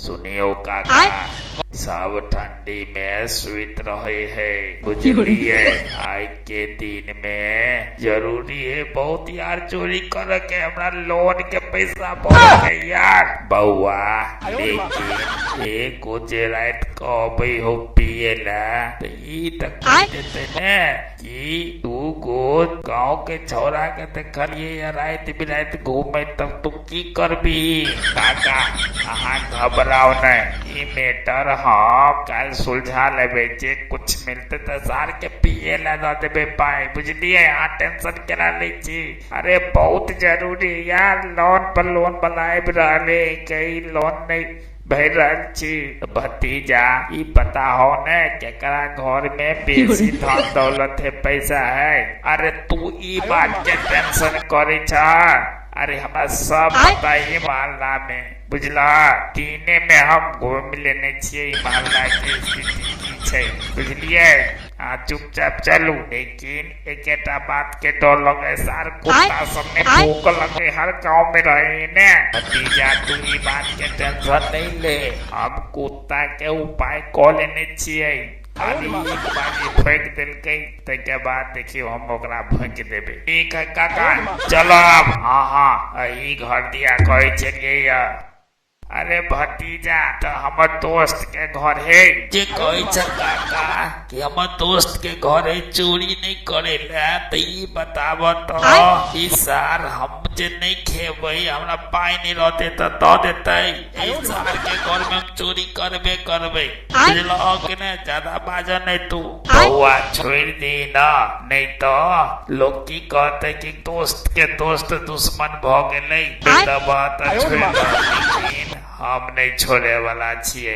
सुनियो काका, सब ठंडी में स्वीट रहे है, बुझलिए। आज के दिन में जरूरी है बहुत यार चोरी कर के हमरा लोन के पैसा बहुत है यार बउआ। लेकिन एक जे रात कहबे हो पिए ला तो ई तक देते न कि तू गो गाँव के छोरा के देखलिए रात बिरात घूमे तब तू की करबी। काका अहाँ घबराओ नहीं, मैटर हम कल सुलझा लेबे, जे कुछ मिलते तो सार के पिए ला दे देबे पाए, बुझलिए। यहाँ टेंशन केना लै छी। अरे बहुत जरूरी यार, लोन पर लोन बनाए रहे, कई लोन नहीं भर रहल छी। भतीजा ई पता हो न केकरा घर में बेसी धन दौलत है, पैसा है। अरे तू ई बात के टेंशन करे छ। अरे हमारा सब पता है मोहल्ला में, बुझला। तीने में हम घूम लेने छिए मोहल्ला के स्थिति की छै, बुझलिए। चुपचाप चलू, लेकिन एक बात के डर लगे सार कुत्ता सब में भूख लगे हर गाँव में रहे न। भतीजा तू ई बात के टेंशन नहीं ले, हम कुत्ता के उपाय क लेने छिए। खाली एक बार फेंक दिलके तके बाद देखियो हम ओकरा फेंक देबे। ठीक है काका, चलो अब। हाँ ई घर दिया कहे चलिए। अरे भतीजा तो हमर दोस्त के घर है, जे कहे छ काका कि हमर दोस्त के घर है चोरी नहीं करे ला, तो ई बताब तो ई सार हम जे नहीं खेबै हमरा पाई नहीं रहते तो दे देते। ई सार के घर में हम चोरी करबे बुझलो कि ने। ज्यादा बाजा नहीं तू बउआ, छोड़ दी ना, नहीं तो लोग की कहते कि दोस्त के दोस्त दुश्मन भ गेलै। तो बात छोड़, हम नहीं छोड़े वाला छिए,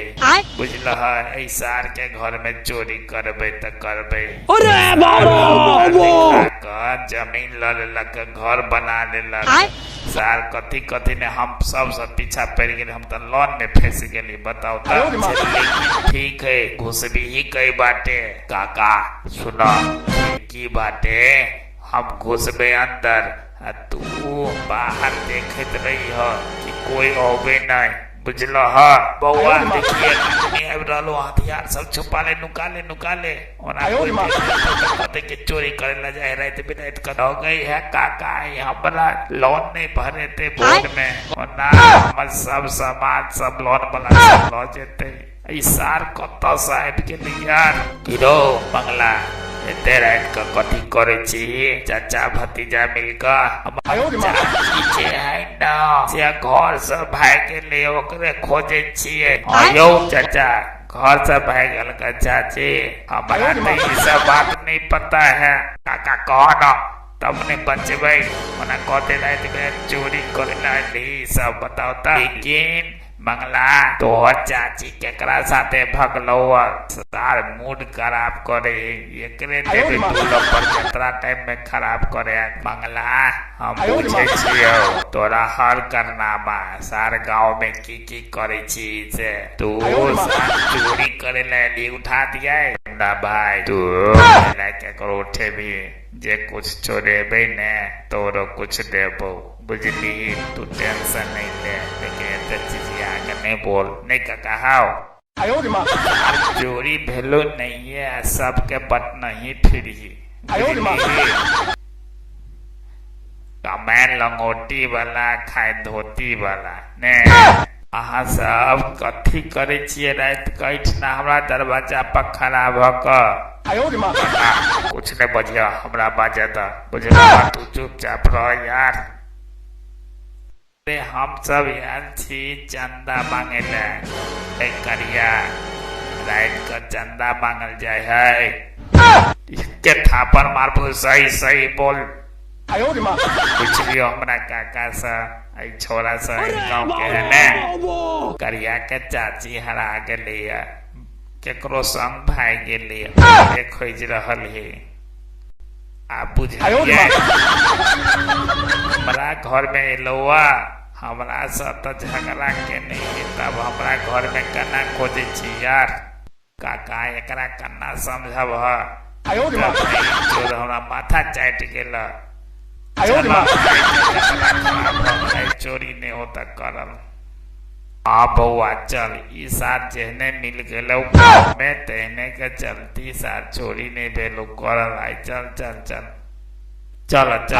बुझल। सार के घर में चोरी करबे तो करबे। जमीन ल लेलक, घर बना लेलक। सार कथी कथी ने हम सब पीछा पड़ गए, हम तो लोन में फंस गए। बताओ तो। ठीक है, घुस भी कई बाटे काका, सुनो की बाटे। हम घुसबे अंदर, तू बाहर देखत रही हो कि कोई होबे नहीं, बुझलो। बउआ देखिए हथियार सब छुपा ले, नुका ले। कहते कि चोरी करे ला जाए रात बिरात कर हो गई है काका। हमरा लोन नहीं भरे थे बोर्ड में, हमर सब सामान सब लोन वाला सब लो जेते। सार कत साहब के लिए यार गिरो बंगला एते रात का कथी करे छी। चाचा भतीजा मिलकर चाची है ना से घर से भाग गेले, ओकरे खोजे छिए। आयो चाचा घर से भाग गेल का चाची, हमरा तो ये सब बात नहीं पता है। काका कहो ना तब ने बचबे, ओना कहते रात में चोरी करे ला सब बताओ ता। लेकिन मंगला तोहर चाची केकरा साथे भगलो, सार मूड खराब करे, एकरे देबे पर केतना टाइम में खराब करे। मंगला हम पूछे छियो तोरा हर करना बा, सार गांव में की करे छी से तू चोरी करे ले उठा दिया ना भाई। तू केकरो उठे भी जे कुछ छोड़ेबे ने तोरो कुछ देबो, बुझली। तू टेंशन नहीं ले, लेकिन चीज आगे नहीं बोल, नहीं कहा चोरी भेलो नहीं है, सबके बट नहीं फिरी, कमैन लंगोटी वाला खाए धोती वाला ने। अहाँ सब कथी करे छिए रात कैठना हमरा दरवाजा पर खड़ा भक। कुछ नहीं बजिया हमरा बाजे दा, बुझला। तू चुपचाप रह यार। हम सब यार छी चंदा मांगे ला, करिया रात का चंदा मांगल जाए है। के थापर मारबो, सही बोल। कुछ भी हमरा काका सा आई छोरा सा गाँव के है ने। करिया के चाची हरा गेले, केकरो संग भाई गेले, खोज रहल है। आप बुझलिए हमरा घर में एलौआ, हमरा साथ तो झगड़ा के नहीं, तब हमरा घर में कना खोजे छी यार। काका एकरा कना समझब हमरा माथा चाट गेल। चोरी नहीं होता करल। हाँ बउआ चल ई सार जेहने मिल गेलो में तेहने के चलती सार चोरी नहीं भेलो करल आई चल चल चल चल चल